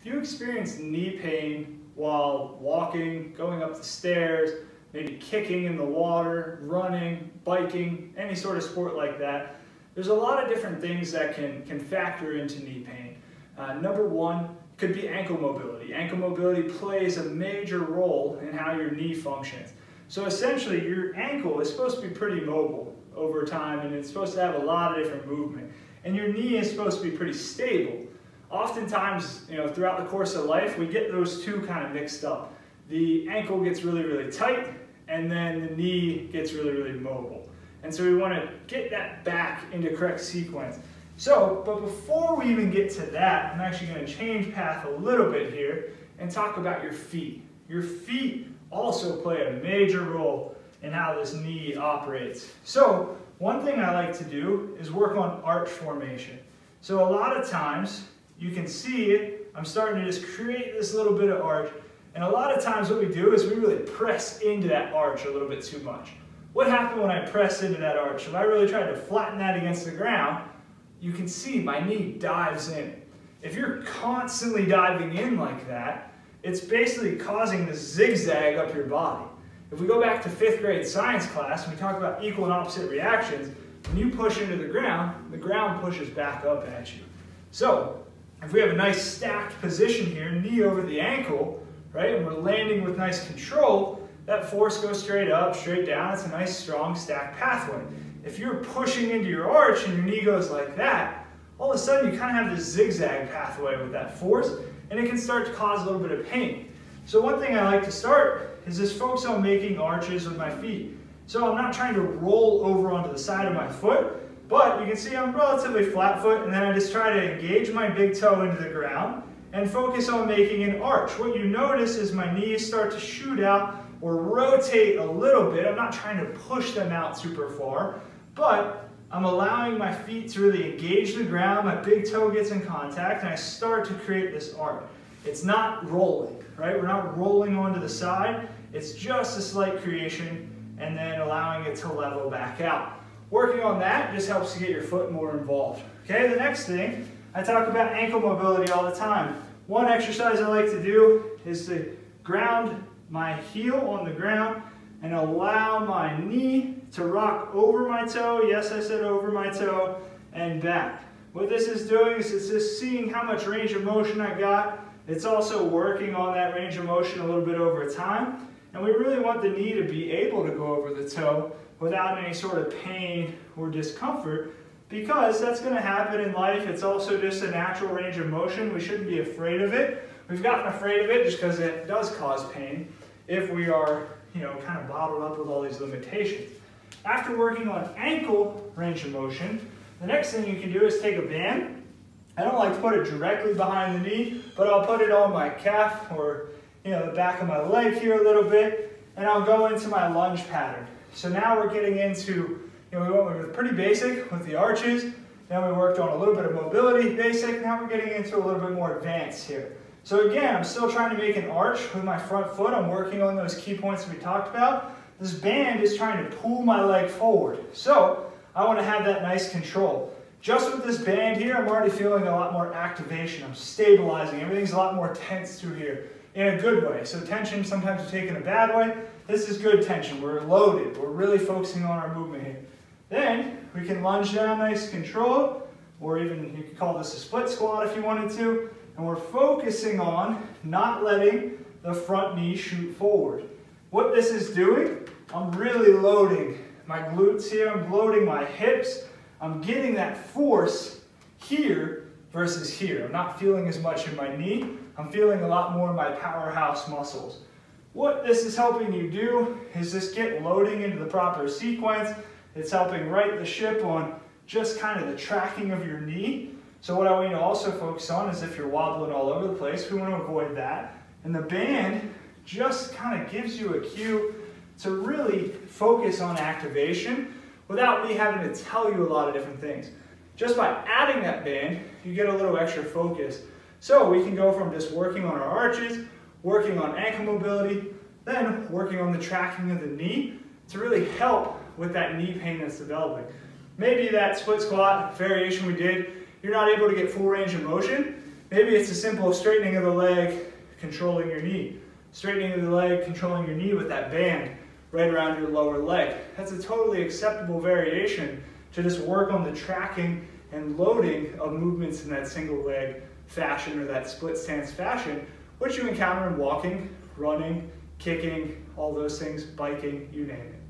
If you experience knee pain while walking, going up the stairs, maybe kicking in the water, running, biking, any sort of sport like that, there's a lot of different things that can factor into knee pain. Number one could be ankle mobility. Ankle mobility plays a major role in how your knee functions. So essentially, your ankle is supposed to be pretty mobile over time, and it's supposed to have a lot of different movement. And your knee is supposed to be pretty stable. Oftentimes, throughout the course of life, we get those two kind of mixed up. The ankle gets really, really tight, and then the knee gets really, really mobile. And so we want to get that back into correct sequence. But before we even get to that, I'm actually going to change path a little bit here and talk about your feet. Your feet also play a major role in how this knee operates. So one thing I like to do is work on arch formation. So a lot of times, you can see it, I'm starting to just create this little bit of arch, and a lot of times what we do is we really press into that arch a little bit too much. What happened when I press into that arch? If I really tried to flatten that against the ground, you can see my knee dives in. If you're constantly diving in like that, it's basically causing this zigzag up your body. If we go back to 5th grade science class and we talk about equal and opposite reactions, when you push into the ground pushes back up at you. So if we have a nice stacked position here, knee over the ankle, right, and we're landing with nice control, that force goes straight up, straight down. It's a nice, strong, stacked pathway. If you're pushing into your arch and your knee goes like that, all of a sudden you kind of have this zigzag pathway with that force, and it can start to cause a little bit of pain. So one thing I like to start is just focus on making arches with my feet. So I'm not trying to roll over onto the side of my foot, but you can see I'm relatively flat foot, and then I just try to engage my big toe into the ground and focus on making an arch. What you notice is my knees start to shoot out or rotate a little bit. I'm not trying to push them out super far, but I'm allowing my feet to really engage the ground, my big toe gets in contact, and I start to create this arch. It's not rolling, right? We're not rolling onto the side. It's just a slight creation and then allowing it to level back out. Working on that just helps to get your foot more involved. Okay, the next thing, I talk about ankle mobility all the time. One exercise I like to do is to ground my heel on the ground and allow my knee to rock over my toe. Yes, I said over my toe and back. What this is doing is it's just seeing how much range of motion I got. It's also working on that range of motion a little bit over time. And we really want the knee to be able to go over the toe without any sort of pain or discomfort, because that's going to happen in life. It's also just a natural range of motion. We shouldn't be afraid of it. We've gotten afraid of it just because it does cause pain if we are, kind of bottled up with all these limitations. After working on ankle range of motion, the next thing you can do is take a band. I don't like to put it directly behind the knee, but I'll put it on my calf or the back of my leg here a little bit, and I'll go into my lunge pattern. So now we're getting into, we were pretty basic with the arches, then we worked on a little bit of mobility basic, now we're getting into a little bit more advanced here. So again, I'm still trying to make an arch with my front foot. I'm working on those key points we talked about. This band is trying to pull my leg forward. So I want to have that nice control. Just with this band here, I'm already feeling a lot more activation. I'm stabilizing. Everything's a lot more tense through here in a good way. So tension sometimes is taken a bad way. This is good tension. We're loaded. We're really focusing on our movement here. Then we can lunge down, nice control, or even you could call this a split squat if you wanted to. And we're focusing on not letting the front knee shoot forward. What this is doing, I'm really loading my glutes here. I'm loading my hips. I'm getting that force here versus here. I'm not feeling as much in my knee. I'm feeling a lot more in my powerhouse muscles. What this is helping you do is just get loading into the proper sequence. It's helping right the ship on just kind of the tracking of your knee. So what I want you to also focus on is if you're wobbling all over the place, we want to avoid that. And the band just kind of gives you a cue to really focus on activation without me having to tell you a lot of different things. Just by adding that band, you get a little extra focus. So we can go from just working on our arches, working on ankle mobility, then working on the tracking of the knee to really help with that knee pain that's developing. Maybe that split squat variation we did, you're not able to get full range of motion. Maybe it's a simple straightening of the leg, controlling your knee. Straightening of the leg, controlling your knee with that band right around your lower leg. That's a totally acceptable variation to just work on the tracking and loading of movements in that single leg fashion or that split stance fashion, which you encounter in walking, running, kicking, all those things, biking, you name it.